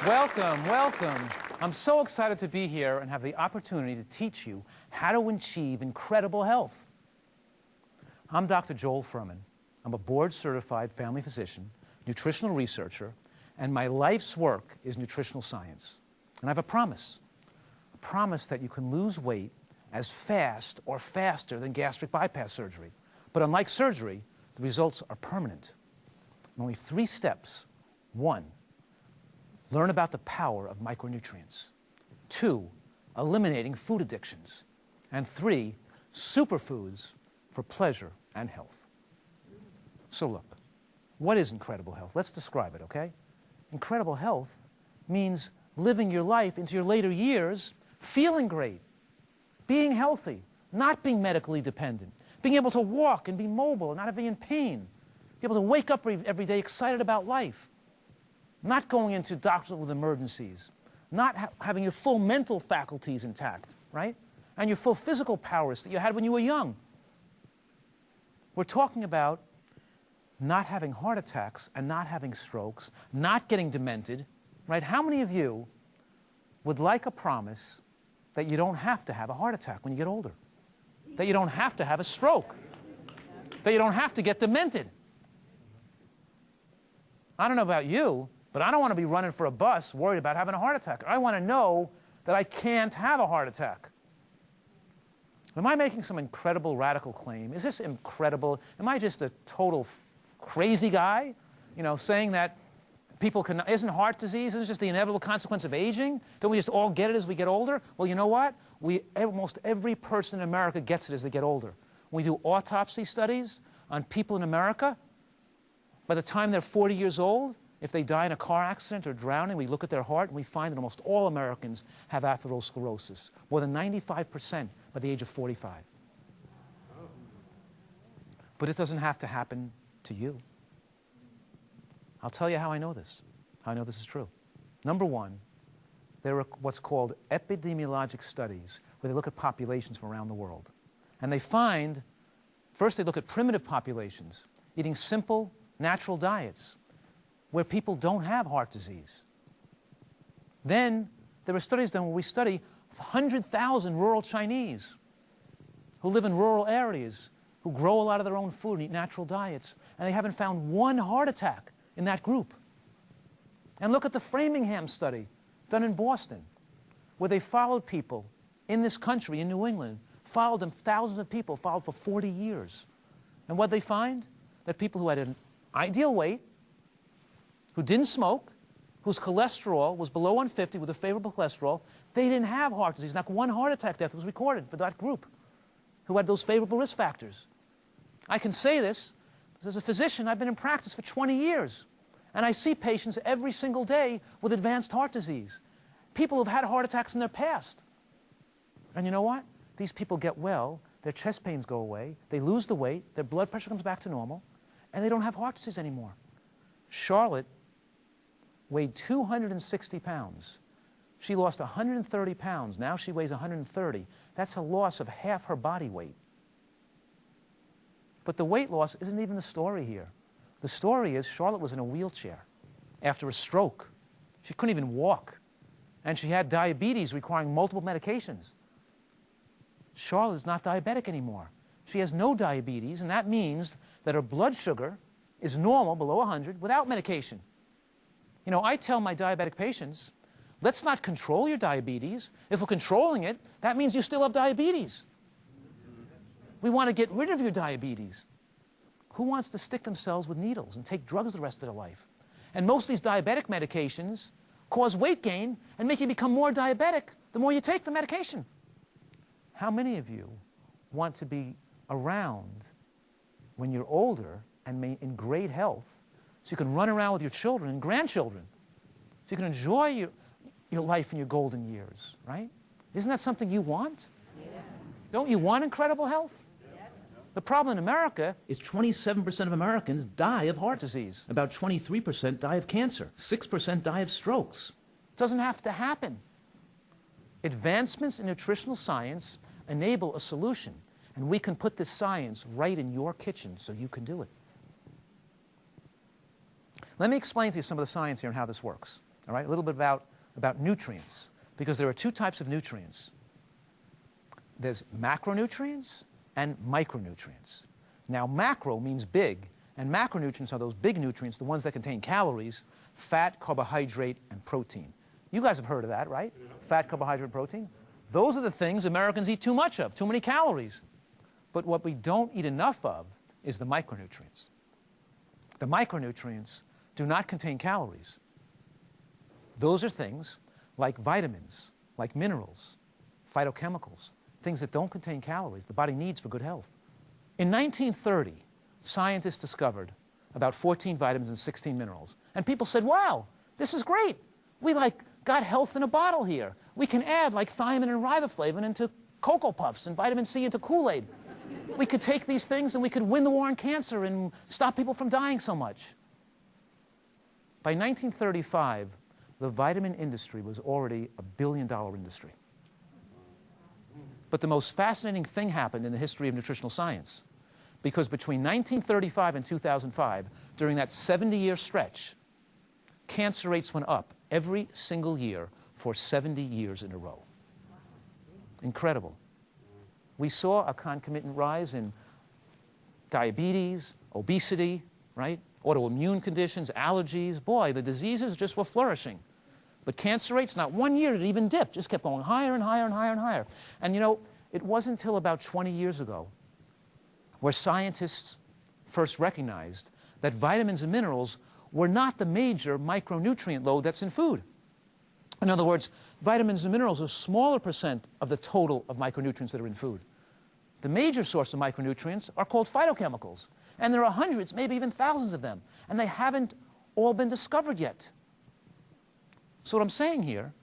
Welcome, welcome. I'm so excited to be here and have the opportunity to teach you how to achieve incredible health. I'm Dr. Joel Fuhrman. I'm a board-certified family physician, nutritional researcher, and my life's work is nutritional science. And I have a promise that you can lose weight as fast or faster than gastric bypass surgery. But unlike surgery, the results are permanent. In only 3 steps. 1, learn about the power of micronutrients. 2, eliminating food addictions. And 3, superfoods for pleasure and health. So look, what is incredible health? Let's describe it, okay? Incredible health means living your life into your later years, feeling great, being healthy, not being medically dependent, being able to walk and be mobile and not being in pain, be able to wake up every day excited about life, not going into doctors with emergencies, not having your full mental faculties intact, right? And your full physical powers that you had when you were young. We're talking about not having heart attacks and not having strokes, not getting demented, right? How many of you would like a promise that you don't have to have a heart attack when you get older? That you don't have to have a stroke? That you don't have to get demented? I don't know about you, but I don't want to be running for a bus worried about having a heart attack. I want to know that I can't have a heart attack. Am I making some incredible radical claim? Is this incredible? Am I just a total crazy guy, you know, saying that people can, isn't heart disease, isn't just the inevitable consequence of aging? Don't we just all get it as we get older? Well, you know what? Almost every person in America gets it as they get older. When we do autopsy studies on people in America, by the time they're 40 years old, if they die in a car accident or drowning, we look at their heart and we find that almost all Americans have atherosclerosis, more than 95% by the age of 45. But it doesn't have to happen to you. I'll tell you how I know this, how I know this is true. Number 1, there are what's called epidemiologic studies where they look at populations from around the world. And they find, first they look at primitive populations, eating simple, natural diets where people don't have heart disease. Then there are studies done where we study 100,000 rural Chinese who live in rural areas, who grow a lot of their own food and eat natural diets, and they haven't found one heart attack in that group. And look at the Framingham study done in Boston, where they followed people in this country, in New England, followed them, thousands of people, followed for 40 years. And what they find? That people who had an ideal weight, who didn't smoke, whose cholesterol was below 150 with a favorable cholesterol, they didn't have heart disease. Not one heart attack death was recorded for that group who had those favorable risk factors. I can say this as a physician. I've been in practice for 20 years, and I see patients every single day with advanced heart disease, people who've had heart attacks in their past. And you know what? These people get well, their chest pains go away, they lose the weight, their blood pressure comes back to normal, and they don't have heart disease anymore. Charlotte weighed 260 pounds. She lost 130 pounds. Now she weighs 130. That's a loss of half her body weight. But the weight loss isn't even the story here. The story is Charlotte was in a wheelchair after a stroke. She couldn't even walk. And she had diabetes requiring multiple medications. Charlotte is not diabetic anymore. She has no diabetes, and that means that her blood sugar is normal, below 100, without medication. You know, I tell my diabetic patients, let's not control your diabetes. If we're controlling it, that means you still have diabetes. We want to get rid of your diabetes. Who wants to stick themselves with needles and take drugs the rest of their life? And most of these diabetic medications cause weight gain and make you become more diabetic the more you take the medication. How many of you want to be around when you're older and in great health, so you can run around with your children and grandchildren, so you can enjoy your life in your golden years, right? Isn't that something you want? Yeah. Don't you want incredible health? Yeah. The problem in America is 27% of Americans die of heart disease. About 23% die of cancer. 6% die of strokes. It doesn't have to happen. Advancements in nutritional science enable a solution, and we can put this science right in your kitchen so you can do it. Let me explain to you some of the science here and how this works. All right, a little bit about nutrients, because there are two types of nutrients. There's macronutrients and micronutrients. Now, macro means big, and macronutrients are those big nutrients, the ones that contain calories, fat, carbohydrate, and protein. You guys have heard of that, right? Yeah. Fat, carbohydrate, and protein. Those are the things Americans eat too much of, too many calories. But what we don't eat enough of is the micronutrients. The micronutrients do not contain calories. Those are things like vitamins, like minerals, phytochemicals, things that don't contain calories the body needs for good health. In 1930, scientists discovered about 14 vitamins and 16 minerals. And people said, wow, this is great. We got health in a bottle here. We can add thiamine and riboflavin into Cocoa Puffs and vitamin C into Kool-Aid. We could take these things and we could win the war on cancer and stop people from dying so much. By 1935, the vitamin industry was already a billion-dollar industry. But the most fascinating thing happened in the history of nutritional science, because between 1935 and 2005, during that 70-year stretch, cancer rates went up every single year for 70 years in a row. Incredible. We saw a concomitant rise in diabetes, obesity, right? Autoimmune conditions, allergies. Boy, the diseases just were flourishing. But cancer rates, not one year did it even dip, just kept going higher and higher and higher and higher. And you know, it wasn't until about 20 years ago where scientists first recognized that vitamins and minerals were not the major micronutrient load that's in food. In other words, vitamins and minerals are a smaller percent of the total of micronutrients that are in food. The major source of micronutrients are called phytochemicals. And there are hundreds, maybe even thousands of them. And they haven't all been discovered yet. So what I'm saying here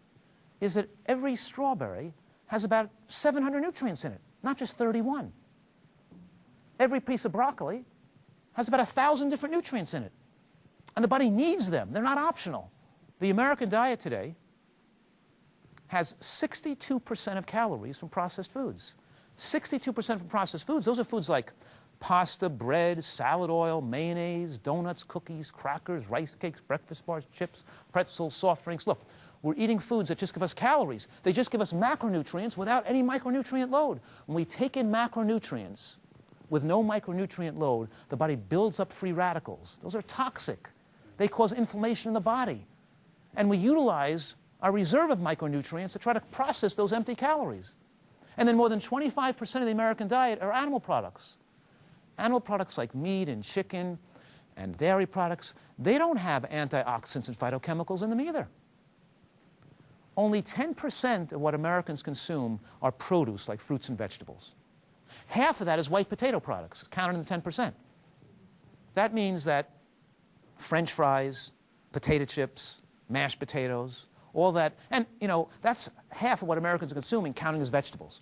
is that every strawberry has about 700 nutrients in it, not just 31. Every piece of broccoli has about 1,000 different nutrients in it. And the body needs them. They're not optional. The American diet today has 62% of calories from processed foods. 62% from processed foods. Those are foods like pasta, bread, salad oil, mayonnaise, donuts, cookies, crackers, rice cakes, breakfast bars, chips, pretzels, soft drinks. Look, we're eating foods that just give us calories. They just give us macronutrients without any micronutrient load. When we take in macronutrients with no micronutrient load, the body builds up free radicals. Those are toxic. They cause inflammation in the body. And we utilize our reserve of micronutrients to try to process those empty calories. And then more than 25% of the American diet are animal products. Animal products like meat and chicken and dairy products, they don't have antioxidants and phytochemicals in them either. Only 10% of what Americans consume are produce like fruits and vegetables. Half of that is white potato products, counted in the 10%. That means that French fries, potato chips, mashed potatoes, all that, and you know, that's half of what Americans are consuming, counting as vegetables.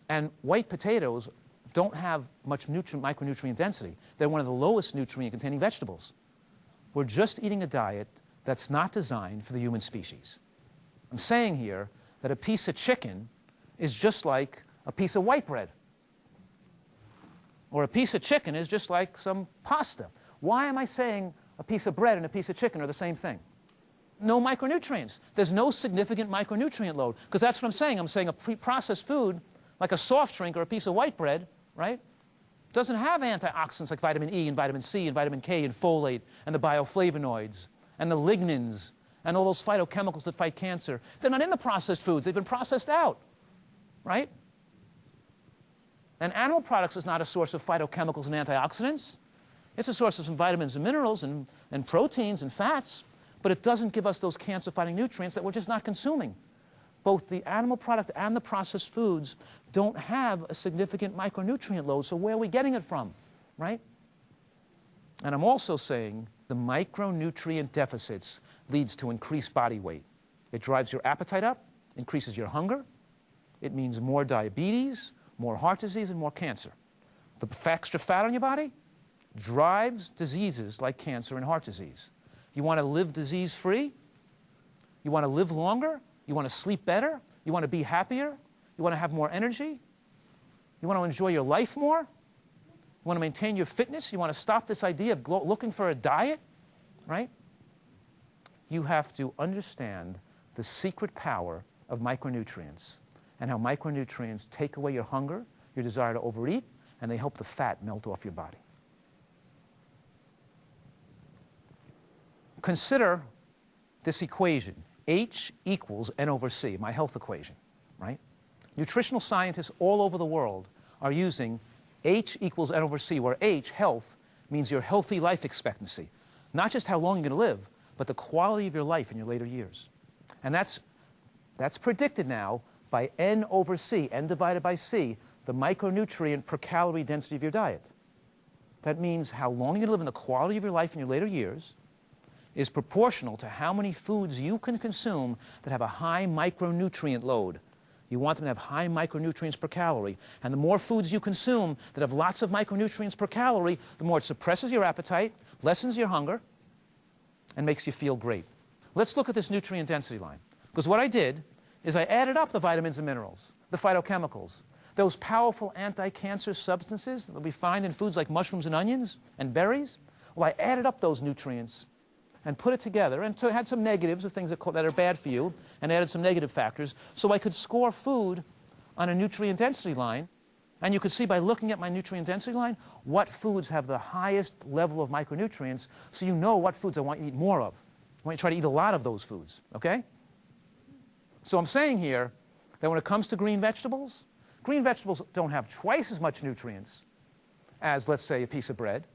And white potatoes don't have much micronutrient density. They're one of the lowest nutrient-containing vegetables. We're just eating a diet that's not designed for the human species. I'm saying here that a piece of chicken is just like a piece of white bread. Or a piece of chicken is just like some pasta. Why am I saying a piece of bread and a piece of chicken are the same thing? No micronutrients. There's no significant micronutrient load. Because that's what I'm saying. I'm saying a pre-processed food, like a soft drink or a piece of white bread, right, doesn't have antioxidants like vitamin E and vitamin C and vitamin K and folate and the bioflavonoids and the lignins and all those phytochemicals that fight cancer. They're not in the processed foods. They've been processed out, right? And animal products is not a source of phytochemicals and antioxidants. It's a source of some vitamins and minerals and proteins and fats, but it doesn't give us those cancer-fighting nutrients that we're just not consuming. Both the animal product and the processed foods don't have a significant micronutrient load, so where are we getting it from, right? And I'm also saying the micronutrient deficits leads to increased body weight. It drives your appetite up, increases your hunger. It means more diabetes, more heart disease, and more cancer. The extra fat on your body drives diseases like cancer and heart disease. You want to live disease-free? You want to live longer? You want to sleep better? You want to be happier? You want to have more energy? You want to enjoy your life more? You want to maintain your fitness? You want to stop this idea of looking for a diet, right? you have to understand the secret power of micronutrients and how micronutrients take away your hunger, your desire to overeat, and they help the fat melt off your body. Consider this equation, H equals N over C, my health equation, right? Nutritional scientists all over the world are using H equals N over C, where H, health, means your healthy life expectancy. Not just how long you're going to live, but the quality of your life in your later years. And that's predicted now by N over C, N divided by C, the micronutrient per calorie density of your diet. That means how long you're going to live and the quality of your life in your later years is proportional to how many foods you can consume that have a high micronutrient load. You want them to have high micronutrients per calorie. And the more foods you consume that have lots of micronutrients per calorie, the more it suppresses your appetite, lessens your hunger, and makes you feel great. Let's look at this nutrient density line. Because what I did is I added up the vitamins and minerals, the phytochemicals, those powerful anti-cancer substances that we find in foods like mushrooms and onions and berries. Well, I added up those nutrients and put it together and had some negatives of things that are bad for you and added some negative factors so I could score food on a nutrient density line. And you could see by looking at my nutrient density line what foods have the highest level of micronutrients, so you know what foods I want you to eat more of. I want you to try to eat a lot of those foods, okay? So I'm saying here that when it comes to green vegetables don't have twice as much nutrients as, let's say, a piece of bread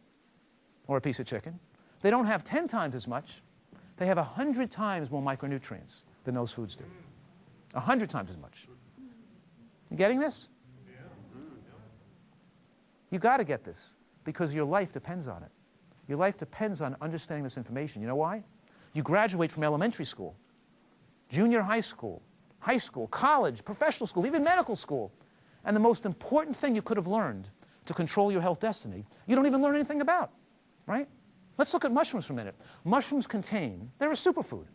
or a piece of chicken. They don't have 10 times as much. They have 100 times more micronutrients than those foods do. 100 times as much. You getting this? You got to get this because your life depends on it. Your life depends on understanding this information. You know why? You graduate from elementary school, junior high school, college, professional school, even medical school. And the most important thing you could have learned to control your health destiny, you don't even learn anything about, right? Let's look at mushrooms for a minute. Mushrooms they're a superfood.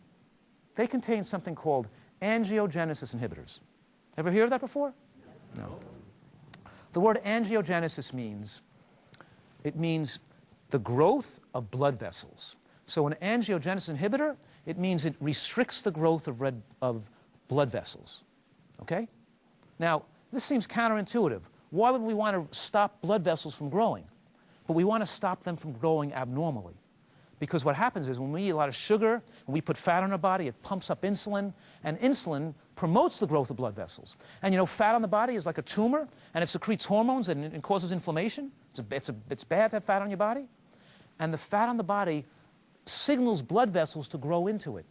They contain something called angiogenesis inhibitors. Ever hear of that before? No. The word angiogenesis means the growth of blood vessels. So an angiogenesis inhibitor, it means it restricts the growth of blood vessels. Okay? Now, this seems counterintuitive. Why would we want to stop blood vessels from growing? But we want to stop them from growing abnormally. Because what happens is when we eat a lot of sugar, when we put fat on our body, it pumps up insulin, and insulin promotes the growth of blood vessels. And you know, fat on the body is like a tumor, and it secretes hormones and it causes inflammation. It's bad to have fat on your body. And the fat on the body signals blood vessels to grow into it,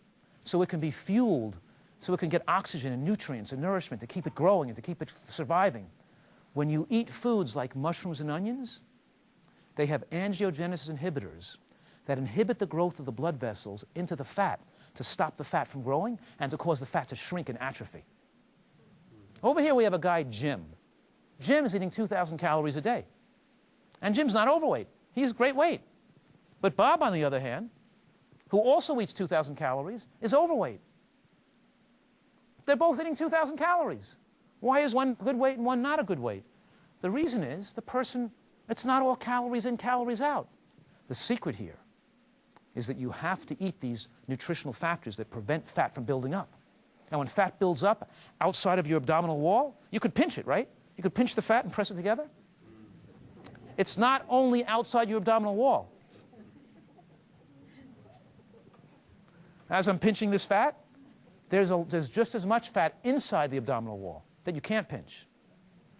so it can be fueled, so it can get oxygen and nutrients and nourishment to keep it growing and to keep it surviving. When you eat foods like mushrooms and onions, they have angiogenesis inhibitors that inhibit the growth of the blood vessels into the fat to stop the fat from growing and to cause the fat to shrink and atrophy. Over here we have a guy, Jim. Jim is eating 2,000 calories a day. And Jim's not overweight. He's great weight. But Bob, on the other hand, who also eats 2,000 calories, is overweight. They're both eating 2,000 calories. Why is one good weight and one not a good weight? The reason is it's not all calories in, calories out. The secret here is that you have to eat these nutritional factors that prevent fat from building up. And when fat builds up outside of your abdominal wall, you could pinch it, right? You could pinch the fat and press it together. It's not only outside your abdominal wall. As I'm pinching this fat, there's just as much fat inside the abdominal wall that you can't pinch.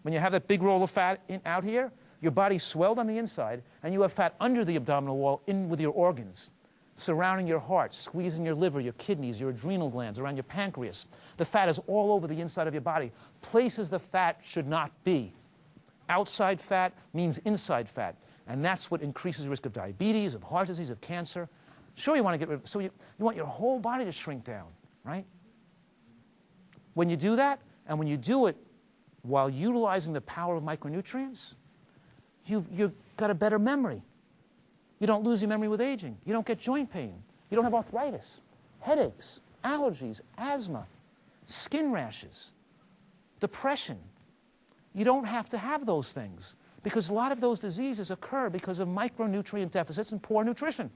When you have that big roll of fat out here, your body's swelled on the inside, and you have fat under the abdominal wall in with your organs, surrounding your heart, squeezing your liver, your kidneys, your adrenal glands, around your pancreas. The fat is all over the inside of your body, places the fat should not be. Outside fat means inside fat, and that's what increases the risk of diabetes, of heart disease, of cancer. Sure, you want to get rid of, so you want your whole body to shrink down, right? When you do that, and when you do it while utilizing the power of micronutrients, you've got a better memory. You don't lose your memory with aging. You don't get joint pain. You don't have arthritis, headaches, allergies, asthma, skin rashes, depression. You don't have to have those things because a lot of those diseases occur because of micronutrient deficits and poor nutrition.